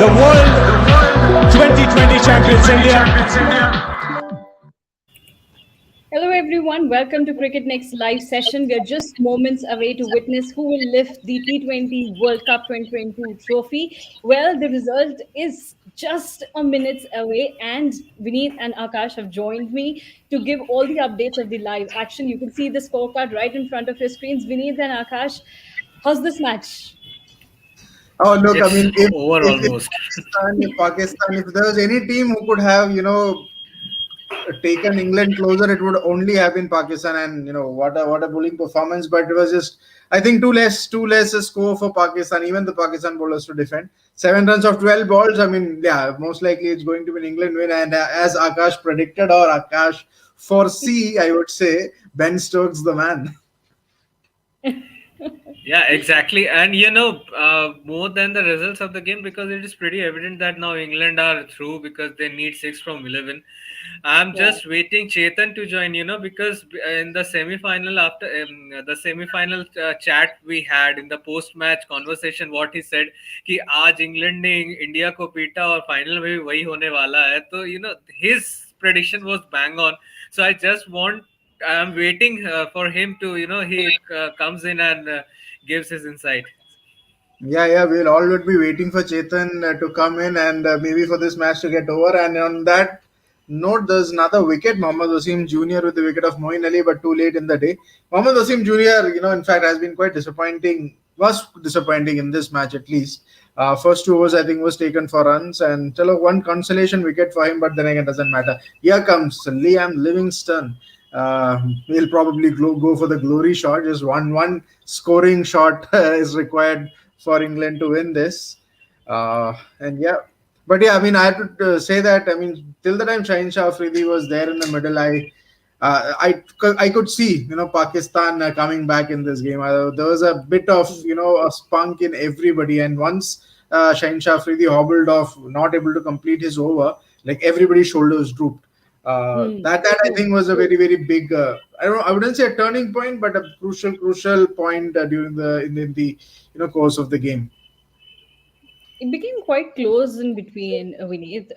the World 2020 Champions India. Hello, everyone. Welcome to Cricket Next live session. We are just moments away to witness who will lift the T20 World Cup 2022 trophy. Well, the result is just a minutes away, and Vineet and Akash have joined me to give all the updates of the live action. You can see the scorecard right in front of your screens. Vineet and Akash, how's this match? Oh, look, I It's mean, if, over if, if almost. Pakistan, if Pakistan, if there was any team who could have, taken England closer, it would only have been Pakistan. And what a bowling performance! But it was just, I think, two less a score for Pakistan. Even the Pakistan bowlers to defend 7 runs of 12 balls. I mean, yeah, most likely it's going to be an England win. And as Akash predicted, or Akash foresee, I would say, Ben Stokes the man. Yeah, exactly. And more than the results of the game, because it is pretty evident that now England are through because they need 6 from 11. I'm Yeah. just waiting Chetan to join, because in the semi-final, after the semi-final chat we had in the post-match conversation, what he said कि आज England ने India को पीटा और final में भी वही होने वाला है, तो his prediction was bang on. So I'm waiting for him to he comes in and gives his insight. Yeah, we'll all would be waiting for Chetan to come in and maybe for this match to get over. And on that note, there's another wicket. Mohammad Wasim Jr. with the wicket of Moeen Ali, but too late in the day. Mohammad Wasim Jr., in fact, has been quite disappointing, was disappointing in this match at least. First 2 overs, I think, was taken for runs, and one consolation wicket for him, but then again, doesn't matter. Here comes Liam Livingstone. He'll probably go for the glory shot. Just one scoring shot is required for England to win this. And yeah, but yeah, I mean, I have to say that, I mean, till the time Shaheen Shah Afridi was there in the middle, I could see Pakistan coming back in this game. There was a bit of a spunk in everybody, and once Shaheen Shah Afridi hobbled off, not able to complete his over, like everybody's shoulders drooped. That I think was a very very big. I wouldn't say a turning point, but a crucial point during the course of the game. It became quite close in between, Vineet,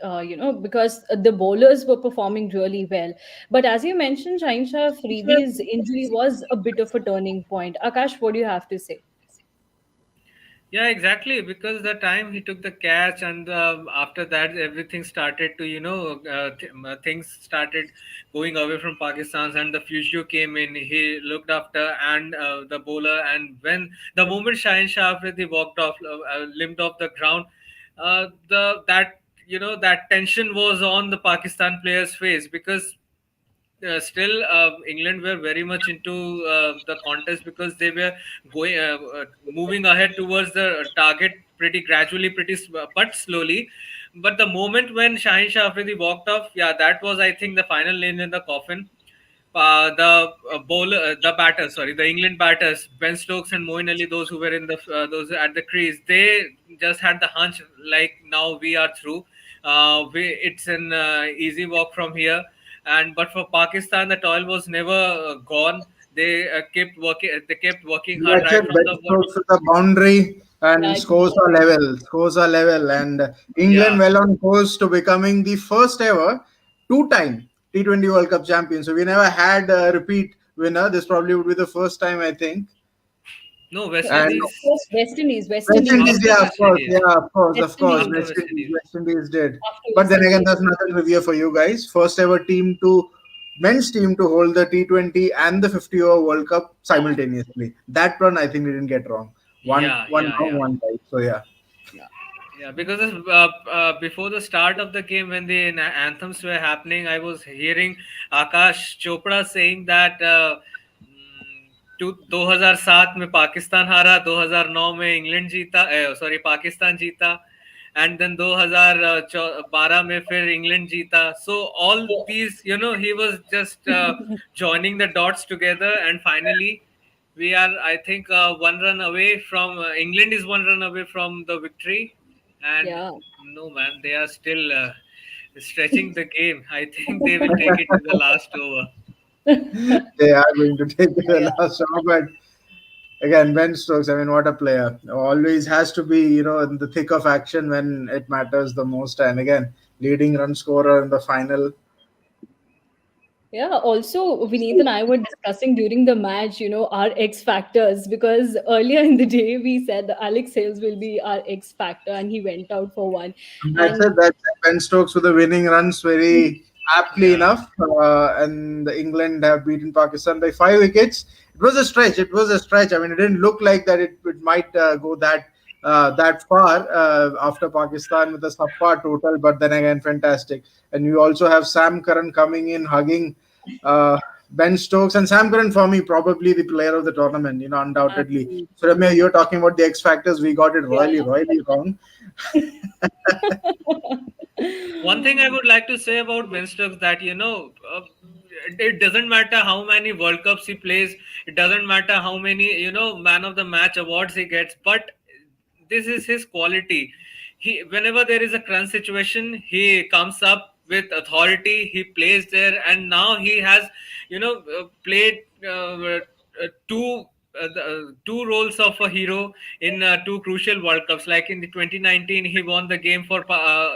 because the bowlers were performing really well. But as you mentioned, Shaheen Shah Afridi's injury was a bit of a turning point. Akash, what do you have to say? Yeah, exactly. Because the time he took the catch, and after that, everything started to, things started going away from Pakistan, and the physio came in. He looked after and the bowler, and when the moment Shaheen Shah Afridi walked off, limped off the ground, the that that tension was on the Pakistan players' face because still England were very much into the contest because they were going moving ahead towards the target pretty gradually, but slowly. But the moment when Shaheen Shah Afridi walked off, yeah, that was, I think, the final nail in the coffin. The batters, sorry, the England batters, Ben Stokes and Moeen Ali, those who were in the those at the crease, they just had the hunch like now we are through. It's an easy walk from here, and but for Pakistan, the toil was never gone. They kept working. They kept working hard That's right it. from Ben the Stokes to the boundary, Yeah, and scores exactly. are level. Scores are level, and England yeah. well on course to becoming the first ever two-time T20 World Cup champion. So we never had a repeat winner. This probably would be the first time, I think. No, West And No, of Indies course, West Indies. West West Indies Indies, did. after yeah, of West course, Indies. yeah, West of course, Indies After did. West Indies. West Indies did. After But West then again, Indies. there's another trivia for you guys. First ever men's team to hold the T20 and the 50-over World Cup simultaneously. That one I think we didn't get wrong. Yeah, One yeah, wrong, yeah. one right. So yeah. Yeah. Yeah, because before the start of the game, when the anthems were happening, I was hearing Akash Chopra saying that 2007 में पाकिस्तान हारा, 2009 में England जीता, sorry Pakistan जीता, and then 2012 में फिर England जीता. So all these, he was just joining the dots together, and finally we are, I think, one run away from England is one run away from the victory. And Yeah. no, man, they are still stretching the game. I think they will take it to the last over. They are going to take the last over, but Again, Ben Stokes. I mean, what a player! Always has to be, in the thick of action when it matters the most. And again, leading run scorer in the final. Yeah, also Vineet and I were discussing during the match, our X factors, because earlier in the day we said that Alex Hales will be our X factor and he went out for one. That's And it. That's it. Ben Stokes with the winning runs very aptly Yeah. enough. And the England have beaten Pakistan by 5 wickets. It was a stretch. It was a stretch. I mean, it didn't look like that it might go that far after Pakistan with a subpar total. But then again, fantastic. And you also have Sam Curran coming in, hugging uh, Ben Stokes. And Sam Curran, for me, probably the player of the tournament, undoubtedly. absolutely. So, Ramya, you're talking about the X factors. We got it royally, Yeah. royally wrong. One thing I would like to say about Ben Stokes that it doesn't matter how many World Cups he plays, it doesn't matter how many Man of the Match awards he gets, but this is his quality. He whenever there is a crunch situation, he comes up with authority. He plays there, and now he has played two roles of a hero in two crucial World Cups. Like in the 2019, he won the game for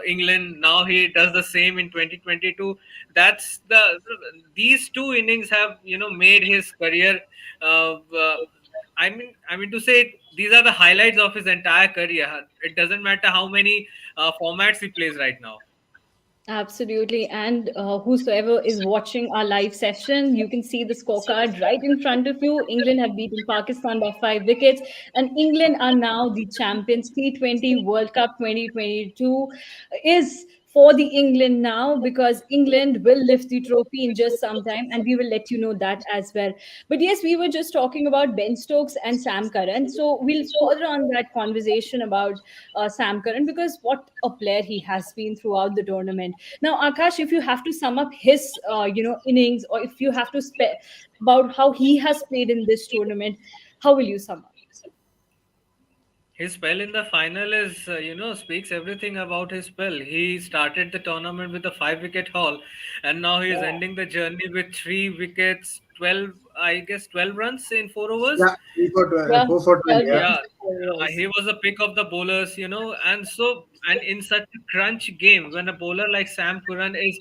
England. Now he does the same in 2022. That's these two innings have made his career. I mean to say these are the highlights of his entire career. It doesn't matter how many formats he plays right now. Absolutely. And whosoever is watching our live session, you can see the scorecard right in front of you. England have beaten Pakistan by 5 wickets, and England are now the champions. T20 World Cup 2022 is for the England now, because England will lift the trophy in just some time, and we will let you know that as well. But yes, we were just talking about Ben Stokes and Sam Curran. So we'll further on that conversation about Sam Curran, because what a player he has been throughout the tournament. Now, Akash, if you have to sum up his, innings, or if you have to about how he has played in this tournament, how will you sum up? His spell in the final is, speaks everything about his spell. He started the tournament with a 5 wicket haul, and now he is Yeah, ending the journey with 3 wickets, 12, I guess, 12 runs in 4 overs. Yeah, 12, 4 for 12. 12 Yeah. runs Yeah, in 4 overs. he was a pick of the bowlers, and in such a crunch game, when a bowler like Sam Curran is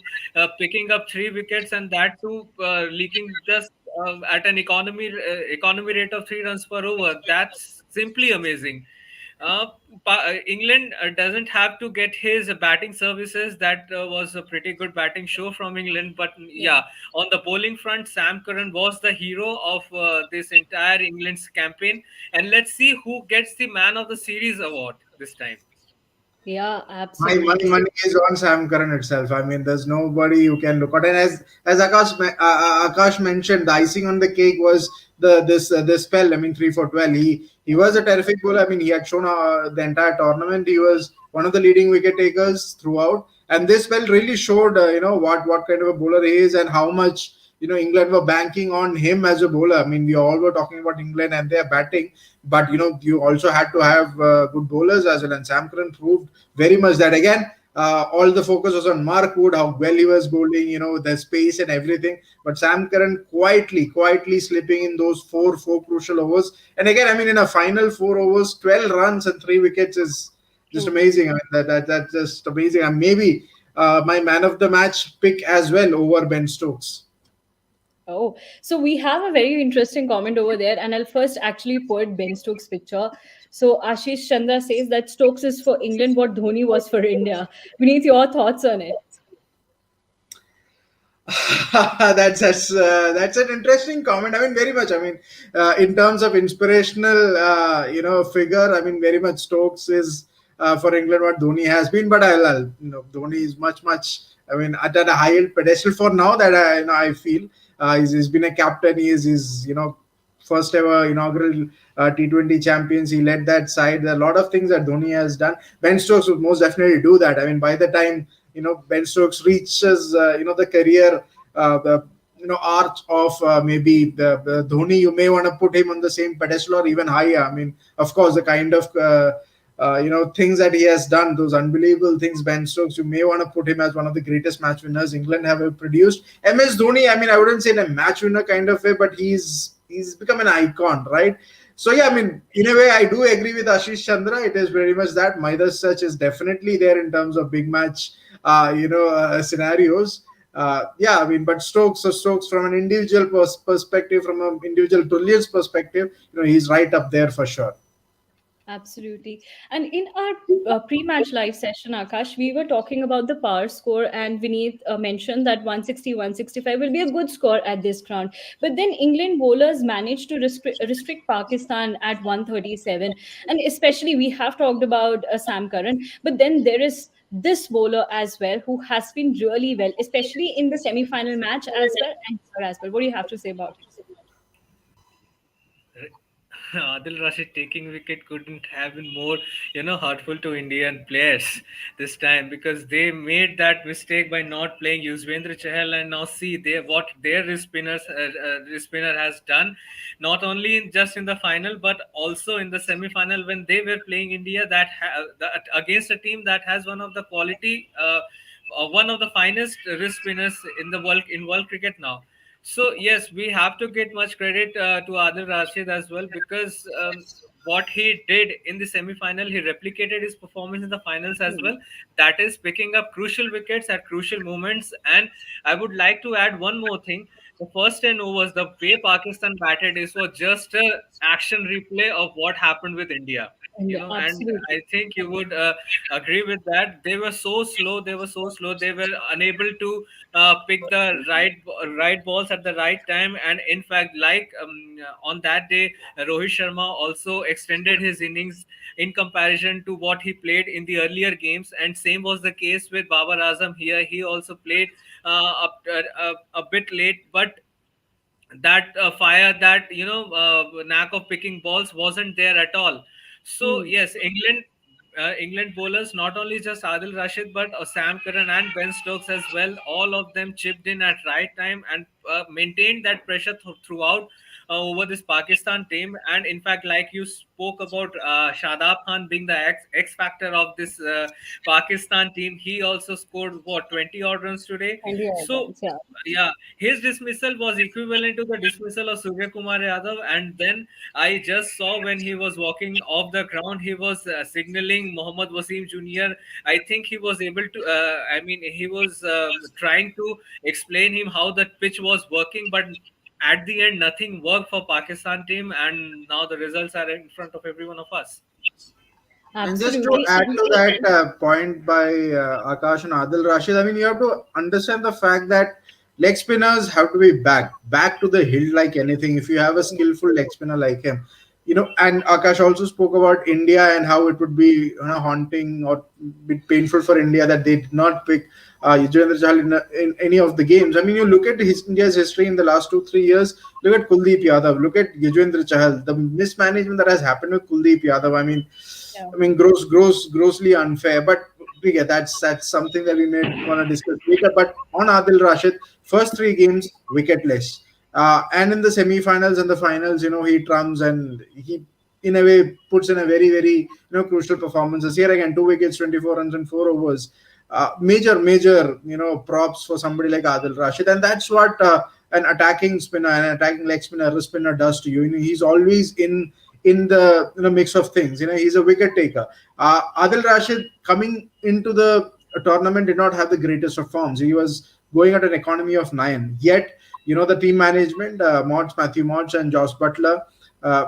picking up 3 wickets, and that too leaking just at an economy rate of 3 runs per over, that's simply amazing. Uh, England doesn't have to get his batting services. That was a pretty good batting show from England. But Yeah. yeah, on the bowling front, Sam Curran was the hero of this entire England's campaign. And let's see who gets the Man of the Series award this time. Yeah, My absolutely. money is on Sam Curran itself. I mean, there's nobody you can look at. And as Akash mentioned, the icing on the cake was this spell. I mean, 3 for 12. He was a terrific bowler. I mean, he had shown the entire tournament. He was one of the leading wicket takers throughout. And this spell really showed, what kind of a bowler he is and how much England were banking on him as a bowler. I mean, we all were talking about England and their batting, but you also had to have good bowlers as well. And Sam Curran proved very much that again. All the focus was on Mark Wood, how well he was bowling, the space and everything. But Sam Curran quietly slipping in those four crucial overs. And again, I mean, in a final 4 overs, 12 runs and 3 wickets is just True. amazing. I mean, that's just amazing. And maybe my man of the match pick as well over Ben Stokes. Oh, so we have a very interesting comment over there, and I'll first actually put Ben Stokes' picture. So Ashish Chandra says that Stokes is for England what Dhoni was for India. We need your thoughts on it. That's an interesting comment. I mean, very much. I mean, in terms of inspirational, figure. I mean, very much Stokes is for England what Dhoni has been. But Dhoni is much. I mean, at a higher pedestal for now that I feel he's been a captain. He's first ever inaugural T20 champions. He led that side. There are a lot of things that Dhoni has done. Ben Stokes would most definitely do that. I mean, by the time Ben Stokes reaches the career the arch of maybe the Dhoni, you may want to put him on the same pedestal or even higher. I mean, of course, the kind of things that he has done, those unbelievable things, Ben Stokes, you may want to put him as one of the greatest match winners England have ever produced. MS Dhoni, I mean, I wouldn't say in a match winner kind of way, but he's become an icon, right? So yeah, I mean, in a way, I do agree with Ashish Chandra. It is very much that Midas Touch is definitely there in terms of big match, scenarios. Yeah, I mean, but Stokes from an individual perspective, from an individual brilliance perspective, he's right up there for sure. Absolutely. And in our pre-match live session, Akash, we were talking about the power score, and Vineet mentioned that 160, 165 will be a good score at this ground. But then England bowlers managed to restrict Pakistan at 137. And especially, we have talked about Sam Curran, but then there is this bowler as well who has been really well, especially in the semi-final match as well and here as well. What do you have to say about it? Adil Rashid taking wicket couldn't have been more, hurtful to Indian players this time, because they made that mistake by not playing Yuzvendra Chahal, and now see what their wrist spinner has done, not only just in the final but also in the semi-final when they were playing India against a team that has one of the one of the finest wrist spinners in world cricket now. So yes, we have to get much credit to Adil Rashid as well, because what he did in the semi-final, he replicated his performance in the finals as well. That is picking up crucial wickets at crucial moments. And I would like to add one more thing. The first 10 overs, the way Pakistan batted is was just a action replay of what happened with India. And And absolutely. I think you would agree with that. They were so slow. They were so slow. They were unable to pick the right balls at the right time. And in fact, like on that day, Rohit Sharma also extended his innings in comparison to what he played in the earlier games. And same was the case with Babar Azam here. He also played a bit late, but that fire, that knack of picking balls wasn't there at all. So Hmm. yes, England bowlers, not only just Adil Rashid but Sam Curran and Ben Stokes as well, all of them chipped in at right time and maintained that pressure throughout over this Pakistan team. And in fact, like you spoke about Shadab Khan being the X factor of this Pakistan team, he also scored what, 20 odd runs today. And yeah, So yeah. yeah, his dismissal was equivalent to the dismissal of Surya Kumar Yadav. And then I just saw when he was walking off the ground, he was signaling Mohammad Wasim Jr. I think he was able to, he was trying to explain him how the pitch was working, but at the end, nothing worked for Pakistan team, and now the results are in front of every one of us. And just to Absolutely. add to that point by Akash and Adil Rashid, I mean, you have to understand the fact that leg spinners have to be back to the hill like anything. If you have a skillful leg spinner like him, and Akash also spoke about India and how it would be, haunting or bit painful for India that they did not pick Yuzvendra Chahal in any of the games. I mean, you look at India's history in the last 2 3 years. Look at Kuldeep Yadav. Look at Yuzvendra Chahal. The mismanagement that has happened with Kuldeep Yadav. Yeah. I mean, grossly unfair. But yeah, that's something that we may want to discuss later. But on Adil Rashid, first 3 games wicketless, and in the semi-finals and the finals, he trumps and he, in a way, puts in a very crucial performances. Here again, 2 wickets, 24 runs in 4 overs. Major props for somebody like Adil Rashid, and that's what an attacking spinner, an attacking leg spinner, wrist spinner does to you. He's always in the mix of things. He's a wicket taker. Adil Rashid coming into the tournament did not have the greatest of forms. He was going at an economy of 9. Yet, the team management, Matthew Modge and Josh Butler,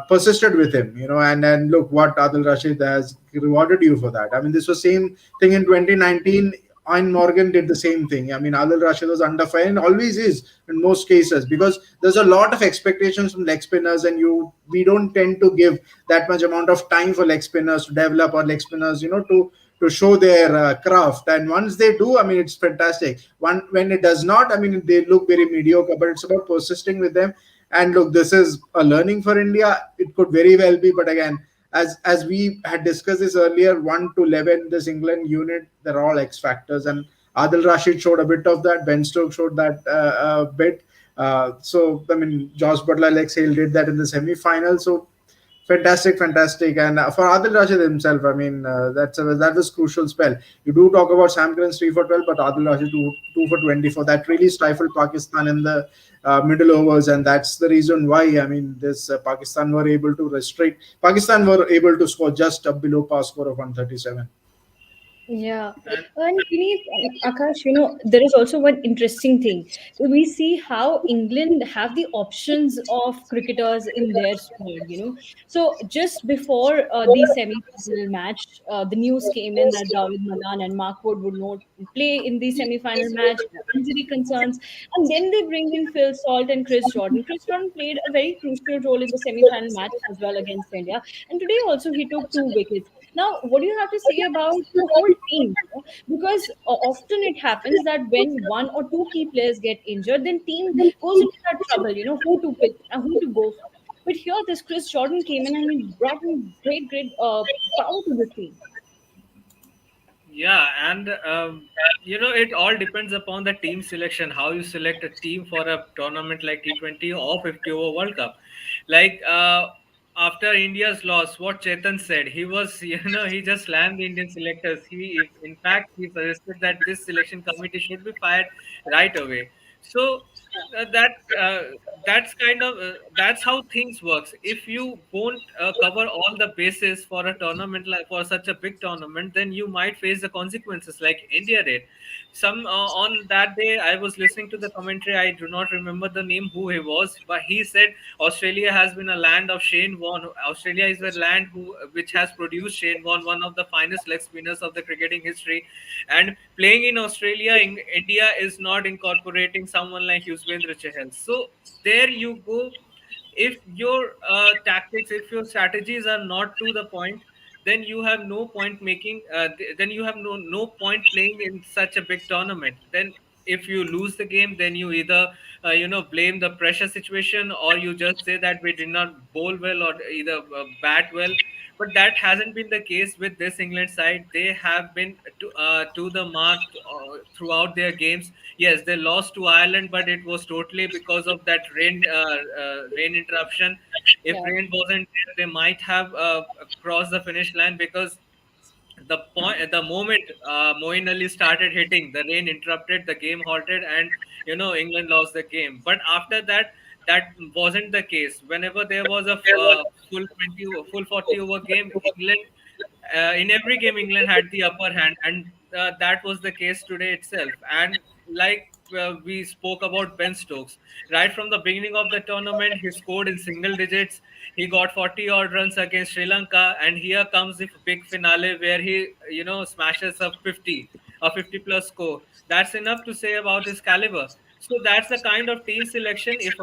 persisted with him. And look what Adil Rashid has rewarded you for that. I mean, this was same thing in 2019. Ian Morgan did the same thing. I mean, Adil Rashid was under fire and always is in most cases, because there's a lot of expectations from leg spinners, and we don't tend to give that much amount of time for leg spinners to develop, or leg spinners, to show their craft. And once they do, I mean, it's fantastic. When it does not, I mean, they look very mediocre. But it's about persisting with them. And look, this is a learning for India. It could very well be, but again, as we had discussed this earlier, 1 to 11, this England unit, they're all X factors, and Adil Rashid showed a bit of that. Ben Stokes showed that bit. So I mean, Josh Butler, Alex Hale did that in the semi-final. So Fantastic, fantastic, and for Adil Rashid himself, I mean, that was crucial spell. You do talk about Sam Curran's 3 for 12, but Adil Rashid two for 24. That really stifled Pakistan in the middle overs, and that's the reason why. I mean, this Pakistan were able to restrict. Pakistan were able to score just a below par score of 137. Yeah, And and beneath Akash, there is also one interesting thing. We see how England have the options of cricketers in their squad. So just before the semi-final match, the news came in that David Malan and Mark Wood would not play in the semi-final match, injury concerns, and then they bring in Phil Salt and Chris Jordan. Chris Jordan played a very crucial role in the semi-final match as well against India, and today also he took 2 wickets. Now, what do you have to say about the whole team? Because often it happens that when one or two key players get injured, then team goes into that trouble. Who to pick and who to go for. But here, this Chris Jordan came in and he brought in great, great power to the team. yeah, and it all depends upon the team selection, how you select a team for a tournament like T20 or 50 over World Cup. Like after India's loss, what Chetan said, he was, he just slammed the Indian selectors. In fact, he suggested that this selection committee should be fired right away. So uh, that uh, that's kind of that's how things works. If you won't cover all the bases for a tournament, like for such a big tournament, then you might face the consequences like India did. Some On that day I was listening to the commentary. I do not remember the name who he was, but he said Australia has been a land of Shane Warne. Australia is a land which has produced Shane Warne, one of the finest leg spinners of the cricketing history. And playing in Australia, India is not incorporating someone like Yuzvendra Chahal. So there you go. If your tactics, if your strategies are not to the point, then you have no point then you have no point playing in such a big tournament. Then if you lose the game, then you either blame the pressure situation, or you just say that we did not bowl well or either bat well. But that hasn't been the case with this England side. They have been to the mark throughout their games. Yes, they lost to Ireland, but it was totally because of that rain interruption. If Yeah, rain wasn't there, they might have crossed the finish line, because the moment Moeen Ali started hitting, the rain interrupted, the game halted, and England lost the game. But after that, that wasn't the case. Whenever there was a full 40 over game, England in every game England had the upper hand, and that was the case today itself. And like we spoke about Ben Stokes, right from the beginning of the tournament, he scored in single digits. He got 40 odd runs against Sri Lanka, and here comes the big finale where he smashes a 50 plus score. That's enough to say about his caliber. So that's the kind of team selection. If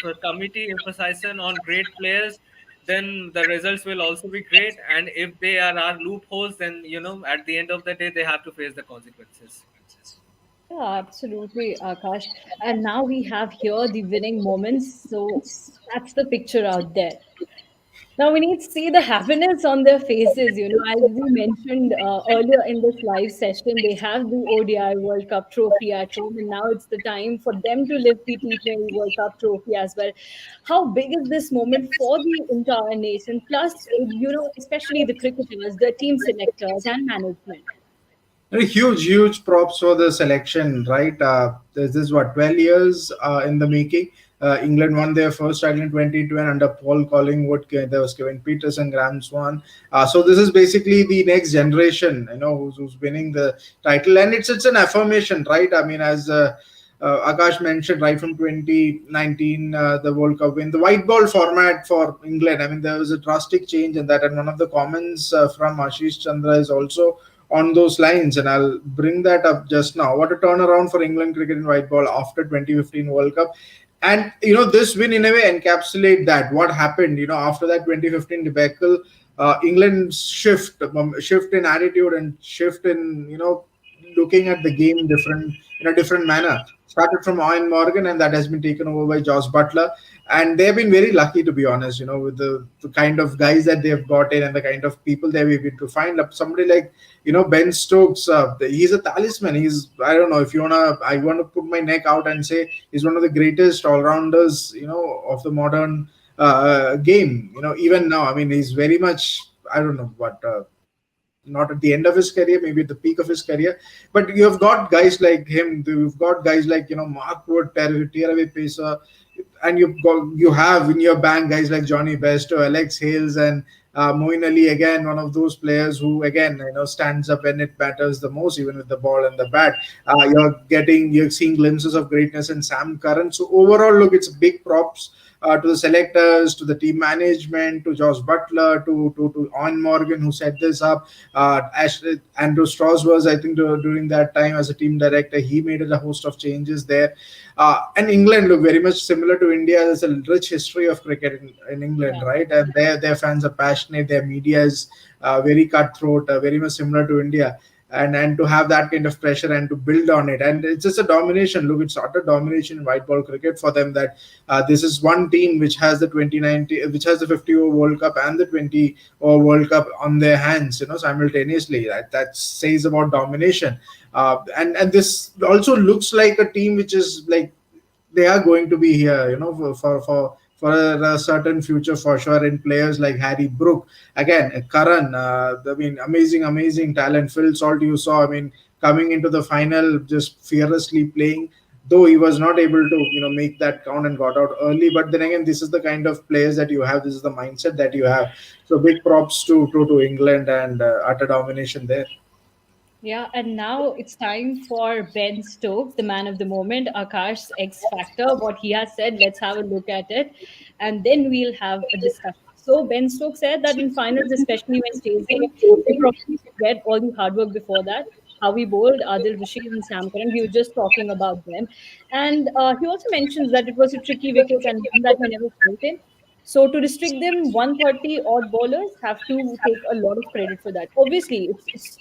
a committee emphasizes on great players, then the results will also be great. And if there are loopholes, then at the end of the day they have to face the consequences. yeah, absolutely, Akash. And now we have here the winning moments. So that's the picture out there. Now we need to see the happiness on their faces. As we mentioned earlier in this live session, they have the ODI World Cup trophy at home, and now it's the time for them to lift the T20 World Cup trophy as well. How big is this moment for the entire nation? Plus, especially the cricketers, the team selectors, and management. Huge, huge props for the selection, right? This is what 12 years in the making. England won their first title in 2020 under Paul Collingwood. There was Kevin Peterson, Graham Swan. So this is basically the next generation, who's winning the title, and it's an affirmation, right? I mean, as Akash mentioned, right from 2019, the World Cup win, the white ball format for England. I mean, there was a drastic change in that, and one of the comments from Ashish Chandra is also on those lines, and I'll bring that up just now. What a turnaround for England cricket in white ball after 2015 World Cup. And this win in a way encapsulate that what happened after that 2015 debacle. England's shift in attitude and shift in looking at the game different in a different manner started from Ian Morgan, and that has been taken over by Josh Butler. And they've been very lucky, to be honest, with the kind of guys that they've got in and the kind of people they've been able to find. Up somebody like Ben Stokes. He's a talisman. I don't know if I want to put my neck out and say he's one of the greatest all rounders of the modern game. Even now, I mean, he's very much, I don't know what. Not at the end of his career, maybe at the peak of his career. But you have got guys like him. You've got guys like Mark Wood, Tearaway Pacer, and you have in your bank guys like Johnny Best or Alex Hales and Moeen Ali, again one of those players who again stands up when it matters the most, even with the ball and the bat. You're seeing glimpses of greatness in Sam Curran. So overall, look, it's big props to the selectors, to the team management, to Josh Butler, to On Morgan who set this up. Andrew Strauss was, I think, during that time as a team director, he made a host of changes there. And England look very much similar to India. There's a rich history of cricket in England, Yeah. right? And their fans are passionate. Their media is very cutthroat, very much similar to India. And to have that kind of pressure and to build on it, and it's just a domination. Look, it's utter domination in white ball cricket for them. That this is one team which has the 2090, which has the 50 over World Cup and the 20 over World Cup on their hands, simultaneously. That says about domination. And this also looks like a team which is like they are going to be here, for a certain future for sure. In players like Harry Brook, again, Curran, I mean, amazing talent. Phil Salt, you saw, I mean, coming into the final, just fearlessly playing. Though he was not able to, make that count and got out early. But then again, this is the kind of players that you have. This is the mindset that you have. So big props to England and utter domination there. Yeah, and now it's time for Ben Stokes, the man of the moment, Akash's X Factor. What he has said, let's have a look at it, and then we'll have a discussion. So, Ben Stokes said that in finals, especially when chasing, we probably forget all the hard work before that. How we bowled Adil Rashid and Sam Curran. We were just talking about them. And he also mentions that it was a tricky wicket and one that he never felt in. So to restrict them, 130 odd bowlers have to take a lot of credit for that. Obviously,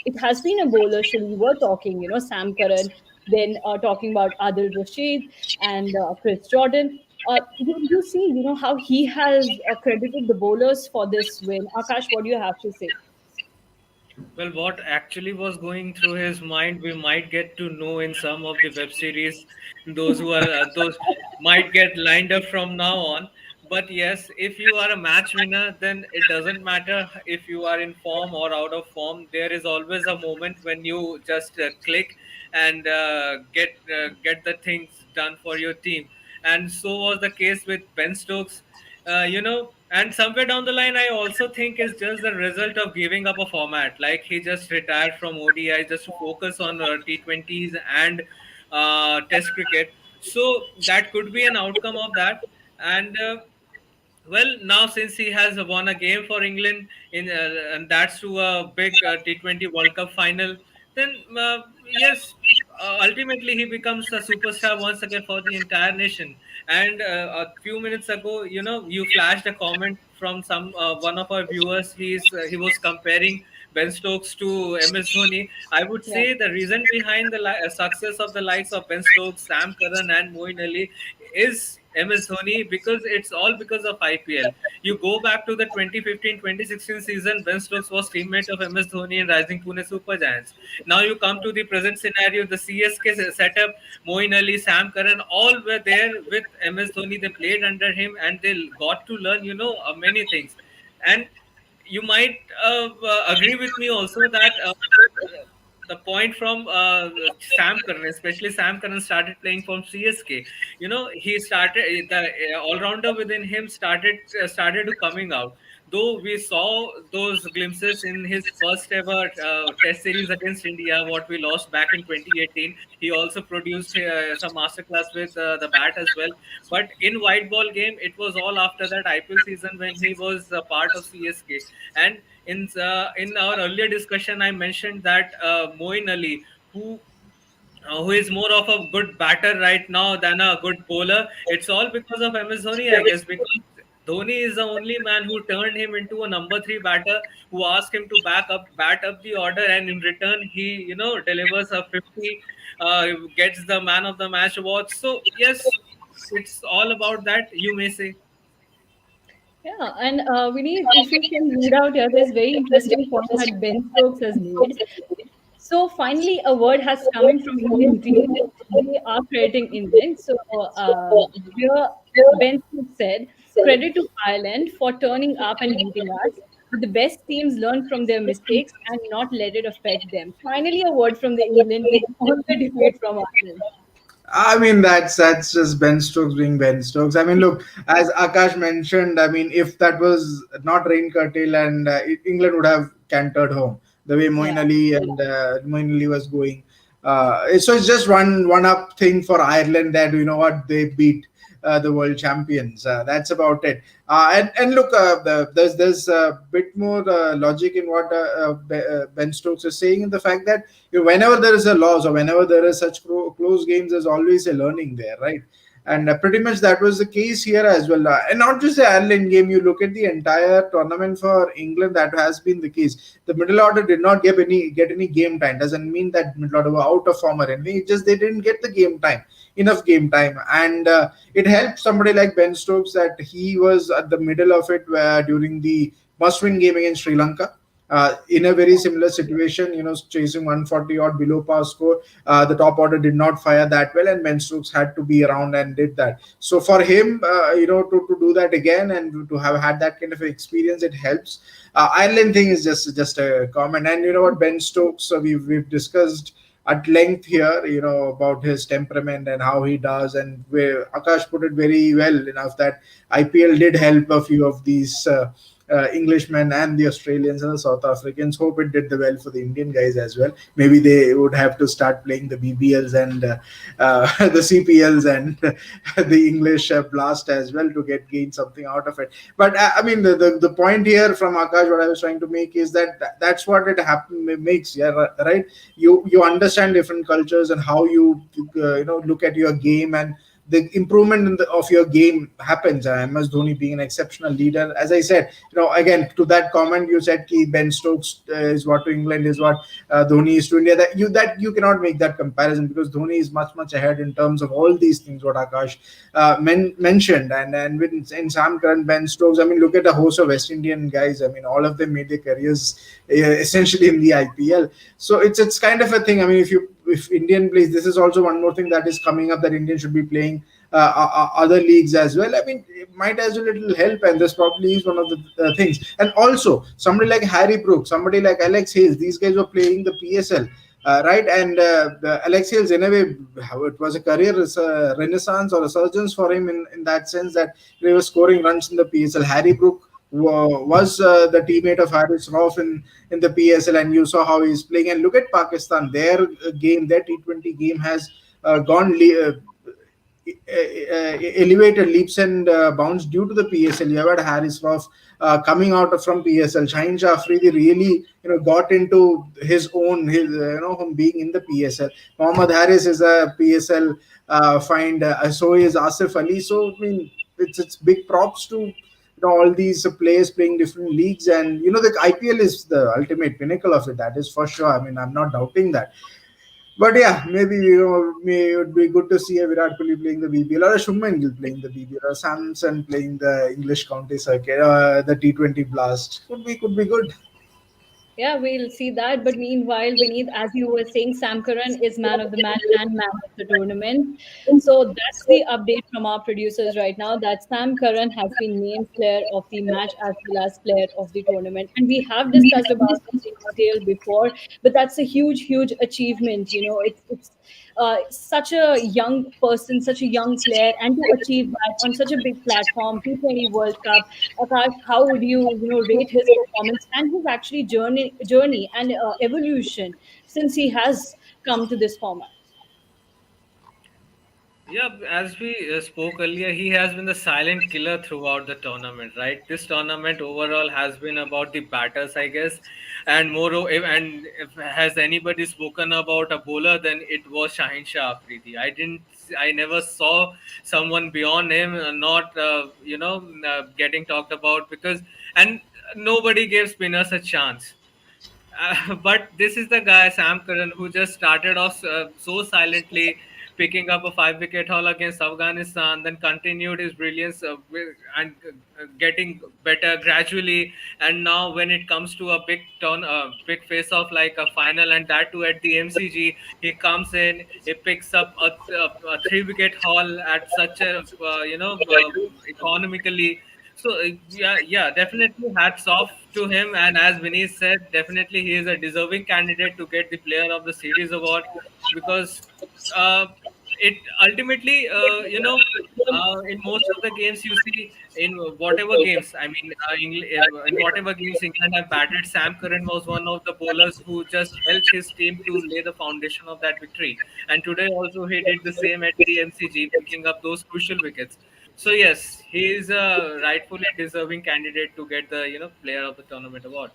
it has been a bowler. So we were talking, Sam Curran, then talking about Adil Rashid and Chris Jordan. You see, how he has credited the bowlers for this win. Akash, what do you have to say? Well, what actually was going through his mind, we might get to know in some of the web series. Those might get lined up from now on. But yes, if you are a match winner, then it doesn't matter if you are in form or out of form. There is always a moment when you just click and get the things done for your team. And so was the case with Ben Stokes. And somewhere down the line, I also think it's just the result of giving up a format. Like he just retired from ODI just to focus on T20s and Test cricket. So that could be an outcome of that. And well, now since he has won a game for England and that's to a big T20 World Cup final, then yes, ultimately he becomes a superstar once again for the entire nation. And a few minutes ago, you flashed a comment from some one of our viewers. He was comparing Ben Stokes to MS Dhoni. I would Yeah. say the reason behind the success of the likes of Ben Stokes, Sam Curran, and Moeen Ali is MS Dhoni, because it's all because of IPL. You go back to the 2015-2016 season, Ben Stokes was teammate of MS Dhoni in Rising Pune Super Giants. Now you come to the present scenario, the CSK setup, Moeen Ali, Sam Curran, all were there with MS Dhoni. They played under him and they got to learn, many things. And you might agree with me also that the point from Sam Curran, especially Sam Curran, started playing from CSK. He started the all rounder within him started to coming out. Though we saw those glimpses in his first ever Test series against India, what we lost back in 2018, he also produced some masterclass with the bat as well. But in white ball game, it was all after that IPL season when he was a part of CSK. And in our earlier discussion, I mentioned that Moeen Ali, who is more of a good batter right now than a good bowler. It's all because of MS Dhoni, I guess, because Dhoni is the only man who turned him into a number three batter, who asked him to bat up the order, and in return, he delivers a 50, gets the man of the match award. So yes, it's all about that, you may say. Yeah, and we need, if you can read out here, there's very interesting point that Ben Stokes has made. So finally, a word has come in from Indian cricket. They are creating England. So here, Ben Stokes said credit to Ireland for turning up and beating us. But the best teams learn from their mistakes and not let it affect them. Finally, a word from the England. We won the debate from Ireland. I mean, that's just Ben Stokes being Ben Stokes. I mean, look, as Akash mentioned, I mean, if that was not rain curtail, and England would have cantered home the way Yeah. Moeen Ali was going. So it's just one up thing for Ireland that you know what they beat the world champions. That's about it. And look, there's a bit more logic in what Ben Stokes is saying, in the fact that whenever there is a loss or whenever there is such close games, there's always a learning there, right? And pretty much that was the case here as well. And not just the Ireland game, you look at the entire tournament for England, that has been the case. The middle order did not get any game time. Doesn't mean that middle order were out of form or anything. It just they didn't get the game time, enough game time. And it helped somebody like Ben Stokes that he was at the middle of it during the must-win game against Sri Lanka. In a very similar situation, chasing 140 odd below par score, the top order did not fire that well, and Ben Stokes had to be around and did that. So for him, to do that again and to have had that kind of experience, it helps. Ireland thing is just a comment, and you know what, Ben Stokes, we've discussed at length here, about his temperament and how he does, and where Akash put it very well enough that IPL did help a few of these. Englishmen and the Australians and the South Africans. Hope it did the well for the Indian guys as well. Maybe they would have to start playing the BBLs and the CPLs and the English blast as well to gain something out of it. But I mean, the point here from Akash, what I was trying to make is that's what it makes. Yeah, right. You understand different cultures and how you look at your game, and the improvement of your game happens. MS Dhoni being an exceptional leader, as I said, again to that comment you said, Ki Ben Stokes is what to England is what Dhoni is to India. That you cannot make that comparison, because Dhoni is much ahead in terms of all these things what Akash mentioned, and in Sam Curran, Ben Stokes. I mean, look at a host of West Indian guys. I mean, all of them made their careers essentially in the IPL. So it's kind of a thing. I mean, if Indian plays, this is also one more thing that is coming up, that Indian should be playing other leagues as well. I mean, it might as well it'll help, and this probably is one of the things. And also somebody like Harry Brook, somebody like Alex Hales, these guys were playing the PSL. Right, and Alex Hales, in a way, it was a career renaissance or resurgence for him in that sense, that he was scoring runs in the PSL. Harry Brook was the teammate of Haris Rauf in the PSL, and you saw how he's playing. And look at Pakistan, their T20 game has gone elevated leaps and bounds due to the PSL. You have had Haris Rauf coming out from PSL. Shaheen Shah Afridi really got into his own, him being in the PSL. Mohammad Harris is a PSL find. So is Asif Ali. So I mean, it's big props to all these players playing different leagues, and the IPL is the ultimate pinnacle of it. That is for sure. I mean, I'm not doubting that. But yeah, maybe it would be good to see a Virat Kohli playing the BBL, or a Shubman Gill playing the BBL, or Samson playing the English County Circuit, the T20 Blast. Could be good. Yeah, we'll see that. But meanwhile, Vineet, as you were saying, Sam Curran is man of the match and man of the tournament. So that's the update from our producers right now, that Sam Curran has been named player of the match as well as player of the tournament. And we have discussed about this in detail before, but that's a huge achievement. It's such a young person, such a young player, and to achieve that on such a big platform, T20 World Cup. Akash, how would you rate his performance and his actually journey and evolution since he has come to this format? Yeah, as we spoke earlier, he has been the silent killer throughout the tournament, right? This tournament overall has been about the batters, I guess, and more. And if has anybody spoken about a bowler, then it was Shaheen Shah Afridi. I never saw someone beyond him, not getting talked about, because and nobody gave spinners a chance. But this is the guy, Sam Curran, who just started off so silently, picking up a five-wicket haul against Afghanistan, then continued his brilliance and getting better gradually. And now, when it comes to a big face-off like a final, and that too at the MCG, he comes in, he picks up a three-wicket haul at such a economically. So yeah, definitely hats off to him. And as Vinny said, definitely he is a deserving candidate to get the Player of the Series award because uh, it ultimately, in most of the games you see, in whatever games, I mean, in whatever games England have batted, Sam Curran was one of the bowlers who just helped his team to lay the foundation of that victory. And today also he did the same at the MCG, picking up those crucial wickets. So yes, he is a rightfully deserving candidate to get the Player of the Tournament award.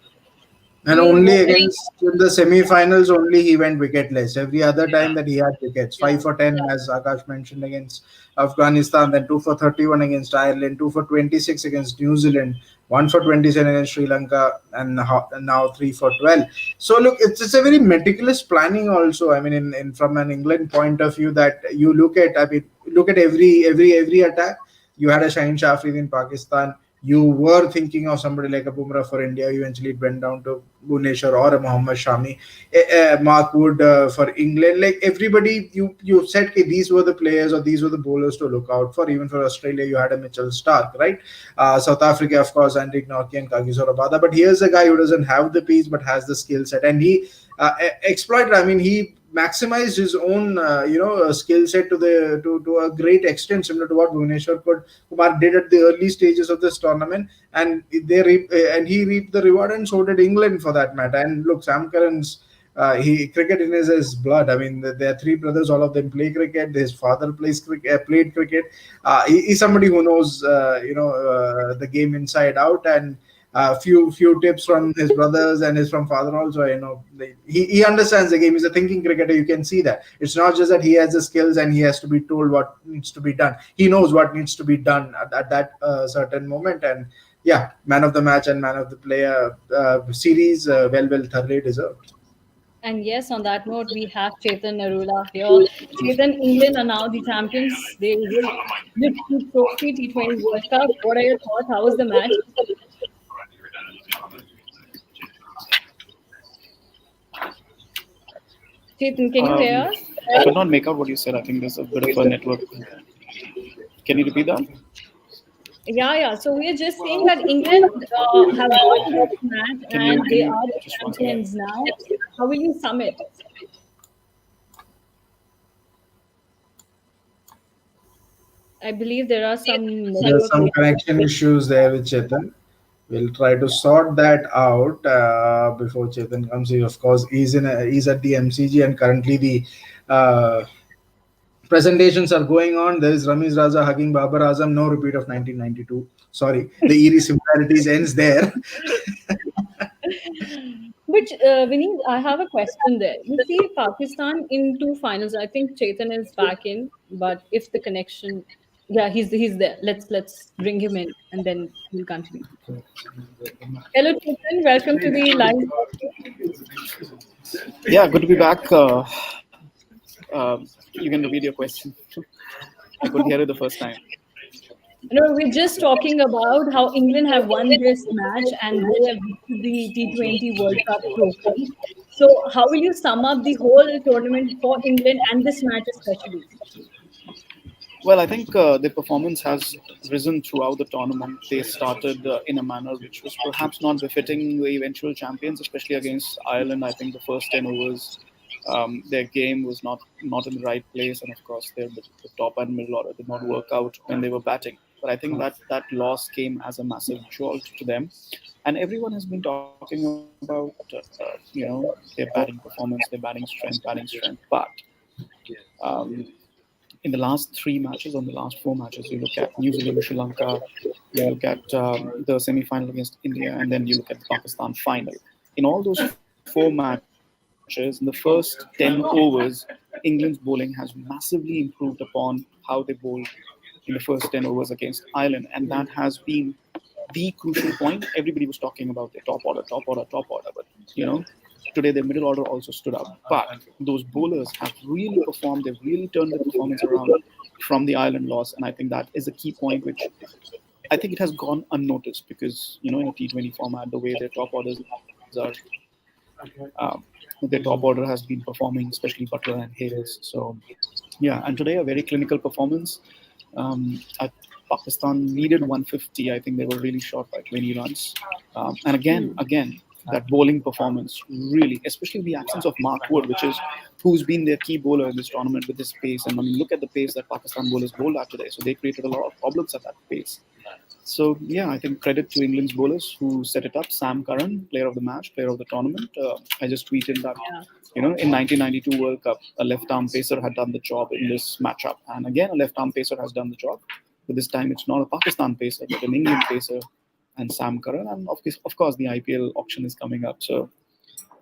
And He is only very, against in the semi-finals, only he went wicketless. Every other Yeah, time that he had wickets, yeah. 5 for 10, as Akash mentioned, against Afghanistan, then 2 for 31 against Ireland, 2 for 26 against New Zealand, 1 for 27 against Sri Lanka, and now 3 for 12. So look, it's a very meticulous planning. Also, I mean, in from an England point of view, that you look at. I mean, look at every attack. You had a Shaheen Shah Afridi in Pakistan. You were thinking of somebody like a Bumrah for India. Eventually, it went down to Bhuvneshwar or a Mohammad Shami, Mark Wood for England. Like everybody, you said okay, these were the players or these were the bowlers to look out for. Even for Australia, you had a Mitchell Stark, right? South Africa, of course, Andy Nokia and Kagiso Rabada. But here's a guy who doesn't have the piece but has the skill set, and he exploited. I mean, he maximized his own, skill set to a great extent, similar to what Bhuvneshwar Kumar did at the early stages of this tournament, and and he reaped the reward, and so did England for that matter. And look, Sam Curran's he cricket in his blood. I mean, there are three brothers, all of them play cricket. His father played cricket. He's somebody who knows, the game inside out, and few tips from his brothers and his from father also. He understands the game. He's a thinking cricketer. You can see that it's not just that he has the skills and he has to be told what needs to be done. He knows what needs to be done at that certain moment. And yeah, man of the match and man of the player series, well thoroughly deserved. And yes, on that note, we have Chetan Narula here. Chetan, England are now the champions. They will lift the trophy T20 World Cup. What are your thoughts? How was the match? Chetan, can you hear us? I could not make out what you said. I think there's a bit of a network. Can you repeat that? Yeah, yeah. So we are just saying that England have won this match Can and you, can they you are the just once again? champions now. How will you sum it? I believe there are some There's network some issues. connection issues there with Chetan. We'll try to sort that out before Chetan comes. He, of course, he's at the MCG, and currently the uh, presentations are going on. There is Ramiz Raza hugging Babar Azam. No repeat of 1992. Sorry, the eerie similarities ends there. But Vinny, I have a question there. You see Pakistan in two finals. I think Chetan is back in, but if the connection, yeah, he's there. Let's bring him in, and then we'll continue. Hello, Chetan. Welcome to the live. Yeah, good to be back. You can repeat your question. I couldn't hear it the first time. No, we're just talking about how England have won this match and they have lifted the T20 World Cup trophy. So, how will you sum up the whole tournament for England and this match especially? Well, I think the performance has risen throughout the tournament. They started in a manner which was perhaps not befitting the eventual champions, especially against Ireland. I think the first 10 overs, their game was not in the right place, and of course, the top and middle order did not work out when they were batting. But I think that loss came as a massive jolt to them, and everyone has been talking about their batting performance, their batting strength. But um, in the last three matches, on the last four matches, you look at New Zealand, Sri Lanka, you look at the semi-final against India, and then you look at the Pakistan final. In all those four matches, in the first 10 overs, England's bowling has massively improved upon how they bowled in the first 10 overs against Ireland, and that has been the crucial point. Everybody was talking about their top order, but today their middle order also stood up. But those bowlers have really performed. They've really turned the performance around from the Ireland loss, and I think that is a key point which I think it has gone unnoticed because in a T20 format, the way their top orders are. Um, their top order has been performing, especially Butler and Hayes. So, yeah, and today a very clinical performance. I, Pakistan needed 150. I think they were really short by 20 runs. And again, that bowling performance really, especially the absence of Mark Wood, who's been their key bowler in this tournament with his pace. And I mean, look at the pace that Pakistan bowlers bowled at today. So they created a lot of problems at that pace. So yeah, I think credit to England's bowlers who set it up. Sam Curran, player of the match, player of the tournament. I just tweeted that in 1992 World Cup, a left-arm pacer had done the job in this matchup, and again a left-arm pacer has done the job. But this time it's not a Pakistan pacer, but an England pacer, and Sam Curran. And of course, the IPL auction is coming up, so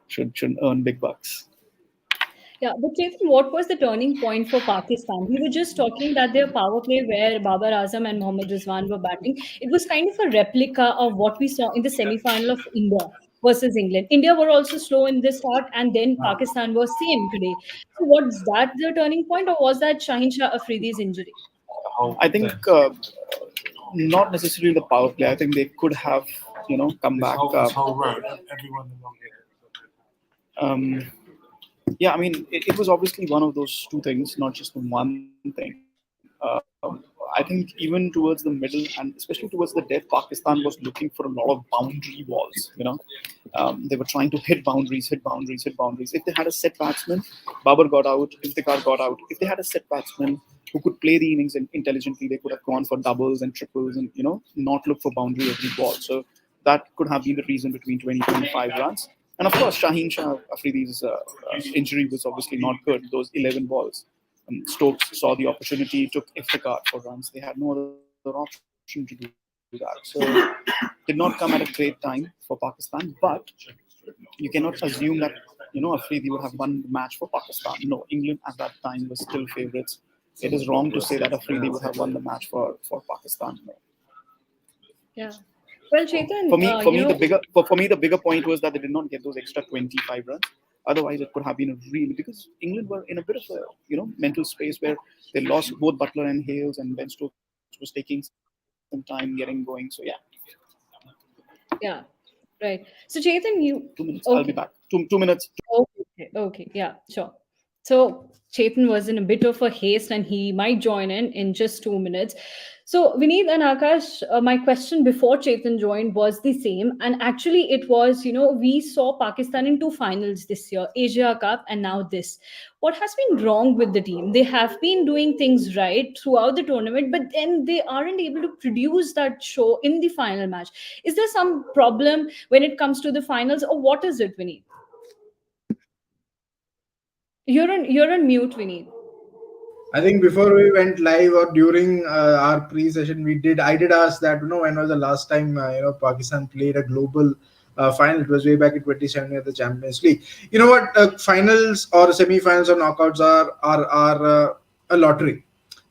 should earn big bucks. Yeah, but Chetan, what was the turning point for Pakistan? We were just talking that their power play where Babar Azam and Mohammad Rizwan were batting, it was kind of a replica of what we saw in the semi-final of India versus England. India were also slow in this start, and then Pakistan was same today. So was that the turning point, or was that Shaheen Shah Afridi's injury? I think not necessarily the power play. I think they could have, come back. Yeah, I mean, it was obviously one of those two things, not just the one thing. I think even towards the middle and especially towards the death, Pakistan was looking for a lot of boundary balls. They were trying to hit boundaries. If they had a set batsman, Babar got out, Iftikhar got out. If they had a set batsman who could play the innings intelligently, they could have gone for doubles and triples and, not look for boundary every ball. So that could have been the reason between 20-25 runs. And of course, Shaheen Shah Afridi's injury was obviously not good. Those 11 balls. Stokes saw the opportunity, took Iftikhar for runs. They had no other option to do that. So did not come at a great time for Pakistan. But you cannot assume that, Afridi would have won the match for Pakistan. No, England at that time was still favourites. It is wrong to say that Afridi would have won the match for Pakistan. No. Yeah. Well, Chetan, for me, the bigger point was that they did not get those extra 25 runs. Otherwise, it could have been because England were in a bit of a mental space where they lost both Butler and Hales, and Ben Stokes was taking some time getting going. So yeah. Yeah. Right. So Chetan, 2 minutes. Okay. I'll be back. Two minutes. Okay. Yeah. Sure. So Chetan was in a bit of a haste, and he might join in just 2 minutes. So Vineet and Akash, my question before Chetan joined was the same, and actually it was, we saw Pakistan in two finals this year, Asia Cup and now this. What has been wrong with the team? They have been doing things right throughout the tournament, but then they aren't able to produce that show in the final match. Is there some problem when it comes to the finals, or what is it, Vineet? You're on mute, Vineet. I think before we went live or during our pre-session, I did ask that, when was the last time, Pakistan played a global final. It was way back in 2017 at the Champions League. You know what? Finals or semi-finals or knockouts are a lottery.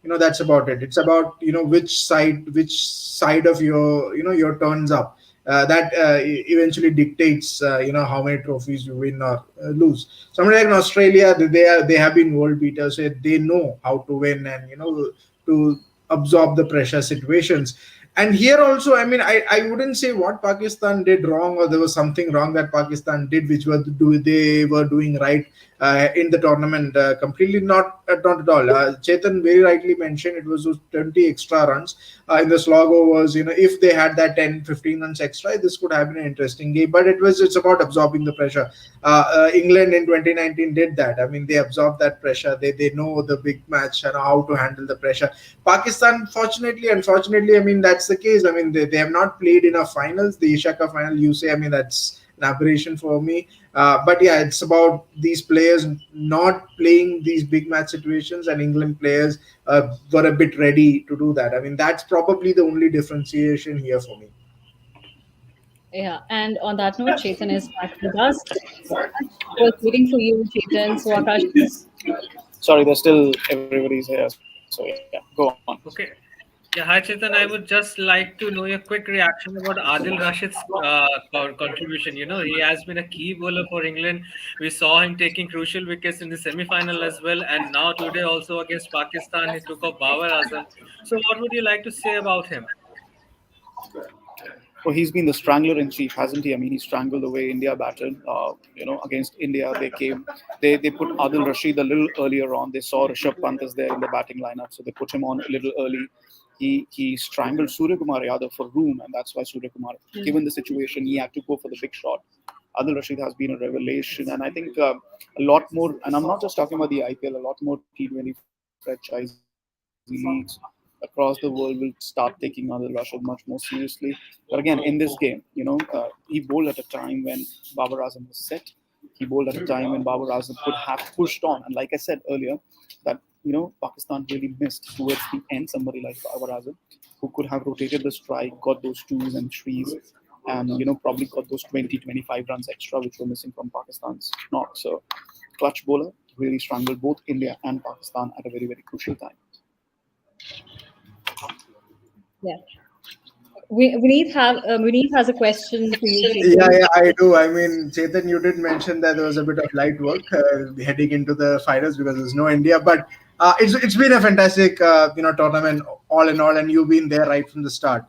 That's about it. It's about, which side of your turns up. That eventually dictates how many trophies you win or lose. Somebody like in Australia, they have been world beaters, so they know how to win and to absorb the pressure situations. And here also, I mean, I wouldn't say what Pakistan did wrong or there was something wrong that Pakistan did which they were doing right in the tournament. Completely not at all. Chetan very rightly mentioned it was those 20 extra runs in the slog overs. If they had that 10-15 runs extra, this could have been an interesting game. But it's about absorbing the pressure. England in 2019 did that. I mean, they absorbed that pressure. They know the big match and how to handle the pressure. Pakistan, unfortunately, I mean, that's the case. I mean, they have not played enough finals. The Asia Cup final, you say, I mean, that's an aberration for me. But yeah, it's about these players not playing these big match situations, and England players were a bit ready to do that. I mean, that's probably the only differentiation here for me. Yeah, and on that note, Chetan is back with us. So Akash was waiting for you, Chetan. So Akash, Sorry, there's still everybody's here. So yeah, go on. Okay. Yeah, hi Chetan. I would just like to know your quick reaction about Adil Rashid's contribution. He has been a key bowler for England. We saw him taking crucial wickets in the semi-final as well, and now today also against Pakistan, he took off Babar Azam. So, what would you like to say about him? Well, he's been the strangler in chief, hasn't he? I mean, he strangled the way India batted. Against India, they put Adil Rashid a little earlier on. They saw Rishabh Pant is there in the batting lineup, so they put him on a little early. he strangled Surya Kumar Yadav for room, and that's why Surya Kumar, given the situation, he had to go for the big shot. Adil Rashid has been a revelation, and I think a lot more. And I'm not just talking about the IPL. A lot more T20 franchise leagues across the world will start taking Adil Rashid much more seriously. But again, in this game, he bowled at a time when Babar Azam was set. He bowled at a time when Babar Azam could have pushed on, and like I said earlier, that Pakistan really missed towards the end somebody like Babar Azam, who could have rotated the strike, got those twos and threes, and probably got those 20-25 runs extra which were missing from Pakistan's knock. So clutch bowler really strangled both India and Pakistan at a very, very crucial time. Yeah. Vineet has a question for you, Yeah, Chetan. yeah, I do. I mean, Chetan, you did mention that there was a bit of light work heading into the finals because there's no India, but it's been a fantastic tournament all in all, and you've been there right from the start.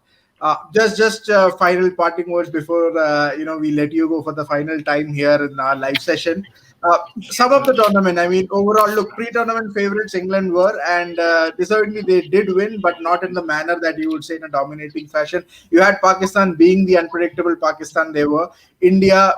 Just final parting words before we let you go for the final time here in our live session. Some of the tournament, I mean, overall, look, pre-tournament favorites England were, and deservedly they did win, but not in the manner that you would say in a dominating fashion. You had Pakistan being the unpredictable Pakistan they were. India,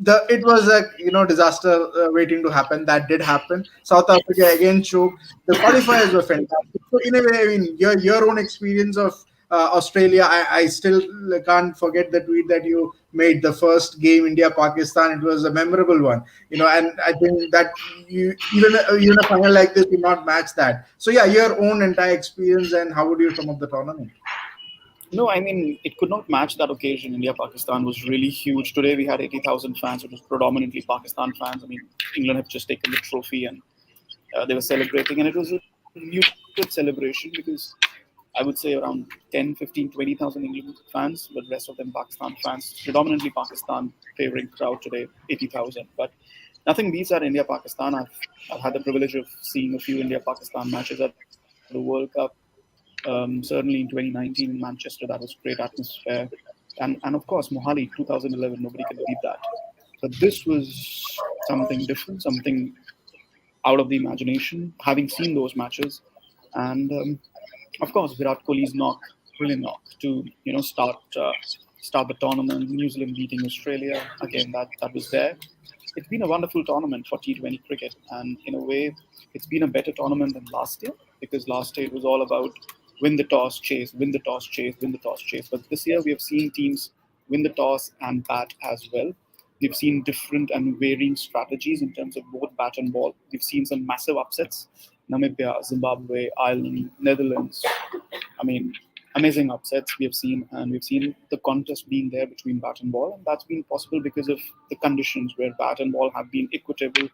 it was a disaster waiting to happen. That did happen. South Africa again choked. The qualifiers were fantastic. So in a way, I mean, your own experience of Australia, I still can't forget the tweet that you made. The first game India Pakistan, it was a memorable one. And I think that you even a final like this will not match that. So yeah, your own entire experience and how would you sum up the tournament? No, I mean, it could not match that occasion. India Pakistan was really huge. Today we had 80,000 fans, which was predominantly Pakistan fans. I mean, England have just taken the trophy and they were celebrating, and it was a muted celebration because I would say around 10, 15, 20,000 England fans, but the rest of them Pakistan fans, predominantly Pakistan favoring crowd today, 80,000. But nothing beats that India Pakistan. I've had the privilege of seeing a few India Pakistan matches at the World Cup. Certainly in 2019 in Manchester, that was great atmosphere. And of course, Mohali 2011, nobody can beat that. But this was something different, something out of the imagination, having seen those matches. And of course, Virat Kohli's brilliant knock to start the tournament. New Zealand beating Australia again. That was there. It's been a wonderful tournament for T20 cricket, and in a way, it's been a better tournament than last year because last year it was all about win the toss, chase, win the toss, chase, win the toss, chase. But this year we have seen teams win the toss and bat as well. We've seen different and varying strategies in terms of both bat and ball. We've seen some massive upsets. Namibia, Zimbabwe, Ireland, Netherlands. I mean, amazing upsets we have seen, and we've seen the contest being there between bat and ball, and that's been possible because of the conditions where bat and ball have been equitable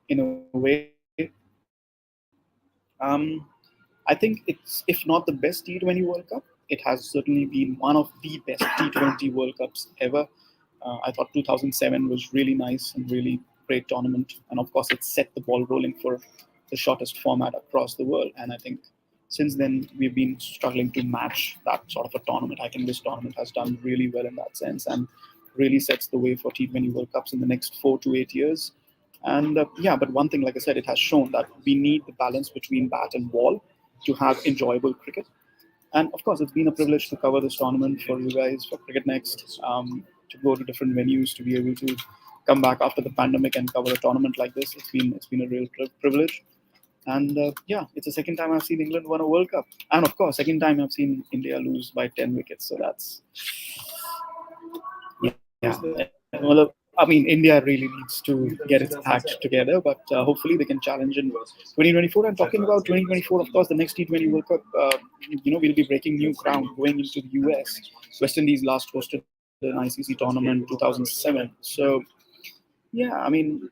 in a way. I think it's, if not the best T20 World Cup, it has certainly been one of the best T20 World Cups ever. I thought 2007 was really nice and really great tournament, and of course it set the ball rolling for the shortest format across the world. And I think since then we've been struggling to match that sort of a tournament. I think this tournament has done really well in that sense and really sets the way for T20 World Cups in the next 4 to 8 years. And but one thing, like I said, it has shown that we need the balance between bat and ball to have enjoyable cricket. And of course, it's been a privilege to cover this tournament for you guys, for Cricket Next, to go to different venues, to be able to come back after the pandemic and cover a tournament like this. It's been a real privilege. And it's the second time I've seen England win a World Cup. And of course, second time I've seen India lose by 10 wickets. So that's, well, I mean, India really needs to get its act together, but hopefully they can challenge in 2024. And talking about 2024, of course, the next T20 World Cup, we'll be breaking new ground going into the US. West Indies last hosted an ICC tournament 2007. So, I mean,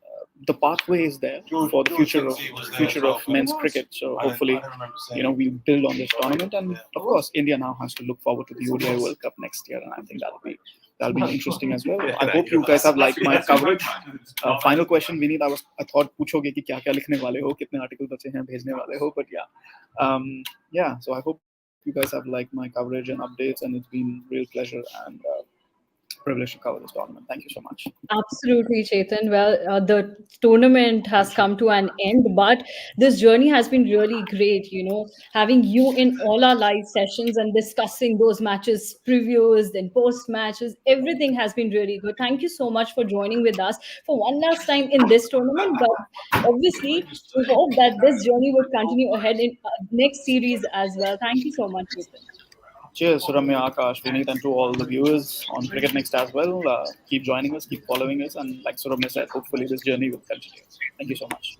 the pathway is there for the future of men's cricket. So hopefully, we build on this tournament. And of course, India now has to look forward to the ODI World Cup next year, and I think that'll be interesting as well. I hope you guys have liked my coverage. Final question, Vineet, I thought पूछोगे कि क्या-क्या लिखने वाले हो, कितने article बचे हैं भेजने वाले हो, but so I hope you guys have liked my coverage and updates, and it's been a real pleasure. And privilege to cover this tournament. Thank you so much. Absolutely, Chetan. Well, the tournament has come to an end, but this journey has been really great. Having you in all our live sessions and discussing those matches, previews, then post matches, everything has been really good. Thank you so much for joining with us for one last time in this tournament. But obviously, we hope that this journey would continue ahead in next series as well. Thank you so much, Chetan. Cheers, Ramya, Akash, Vineet, and to all the viewers on Cricket Next as well. Keep joining us, keep following us, and like Suramya said, hopefully this journey will continue. Thank you so much.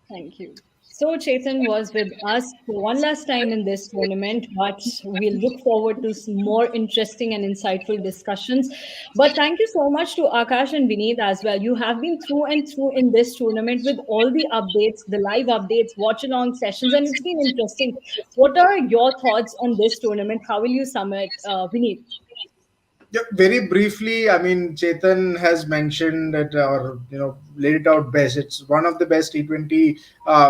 Thank you. So Chetan was with us for one last time in this tournament, but we'll look forward to some more interesting and insightful discussions. But thank you so much to Akash and Vineet as well. You have been through and through in this tournament with all the updates, the live updates, watch along sessions, and it's been interesting. What are your thoughts on this tournament? How will you sum it, Vineet? Yeah, very briefly, I mean, Chetan has mentioned that, or laid it out best. It's one of the best T20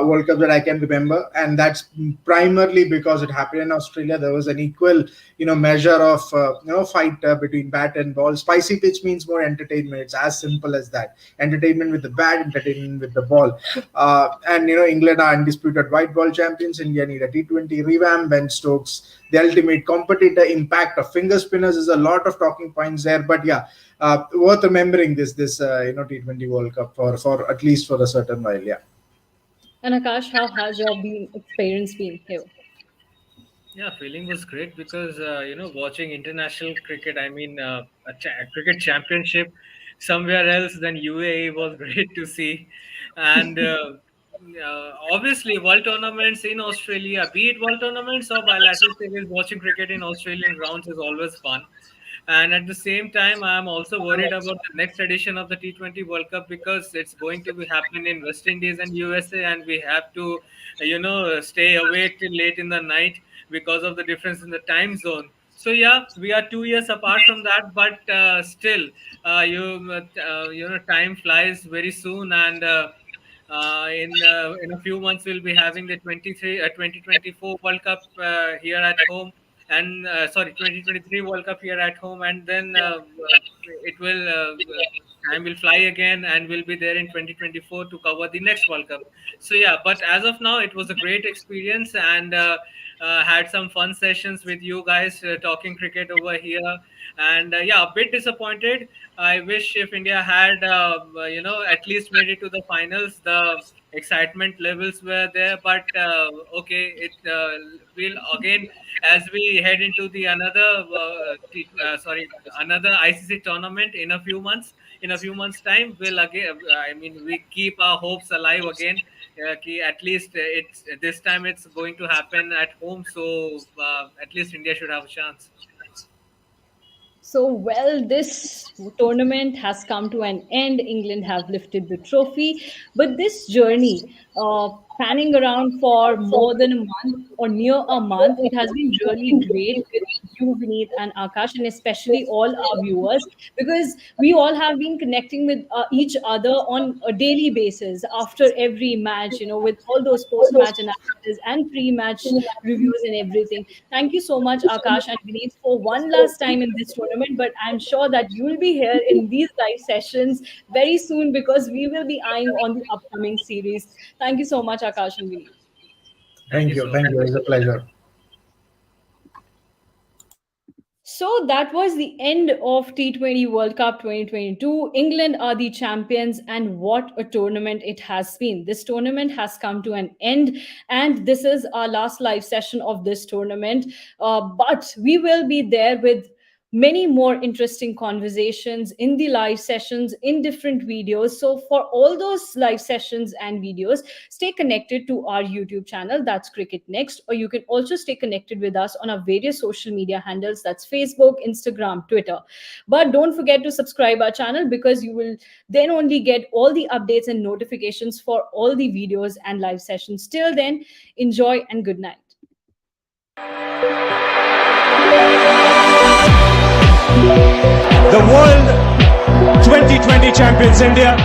World Cup that I can remember, and that's primarily because it happened in Australia. There was an equal, measure of fight between bat and ball. Spicy pitch means more entertainment. It's as simple as that. Entertainment with the bat, entertainment with the ball. And England are undisputed white ball champions. India need a T20 revamp. Ben Stokes, the ultimate competitor. Impact of finger spinners is a lot of talking points there, but yeah, worth remembering this T20 World Cup for at least for a certain while. Yeah. And Akash, how has your experience been here? Yeah, feeling was great because watching international cricket. I mean, a cricket championship somewhere else than UAE was great to see, and obviously world tournaments in Australia, be it world tournaments or bilateral series, watching cricket in Australian grounds is always fun. And at the same time, I'm also worried about the next edition of the T20 World Cup because it's going to be happening in West Indies and USA, and we have to, stay awake till late in the night because of the difference in the time zone. So yeah, we are 2 years apart from that, but still, time flies very soon, and in a few months we'll be having the 2024 World Cup here at home, and 2023 World Cup here at home, and then it will time will fly again, and we'll be there in 2024 to cover the next World Cup. So yeah, but as of now, it was a great experience, and had some fun sessions with you guys talking cricket over here, and yeah, a bit disappointed. I wish if India had at least made it to the finals. The excitement levels were there, but okay, it will again, as we head into the another ICC tournament in a few months. In a few months' time, we'll again. I mean, we keep our hopes alive again. At least it's this time it's going to happen at home, so at least India should have a chance. So, well, this tournament has come to an end. England have lifted the trophy, but this journey, panning around for more than a month or near a month, it has been really great with you, Vineet, and Akash, and especially all our viewers, because we all have been connecting with each other on a daily basis after every match, with all those post-match analysis and pre-match reviews and everything. Thank you so much, Akash and Vineet, for one last time in this tournament. But I'm sure that you'll be here in these live sessions very soon because we will be eyeing on the upcoming series. Thank you so much, Akash and Vineet. Thank you. Thank you. It's a pleasure. So that was the end of T20 World Cup 2022. England are the champions, and what a tournament it has been. This tournament has come to an end, and this is our last live session of this tournament. But we will be there with many more interesting conversations in the live sessions in different videos. So for all those live sessions and videos, stay connected to our YouTube channel, that's Cricket Next, or you can also stay connected with us on our various social media handles, that's Facebook, Instagram, Twitter. But don't forget to subscribe our channel because you will then only get all the updates and notifications for all the videos and live sessions. Till then, enjoy and good night. The World 2020 champions India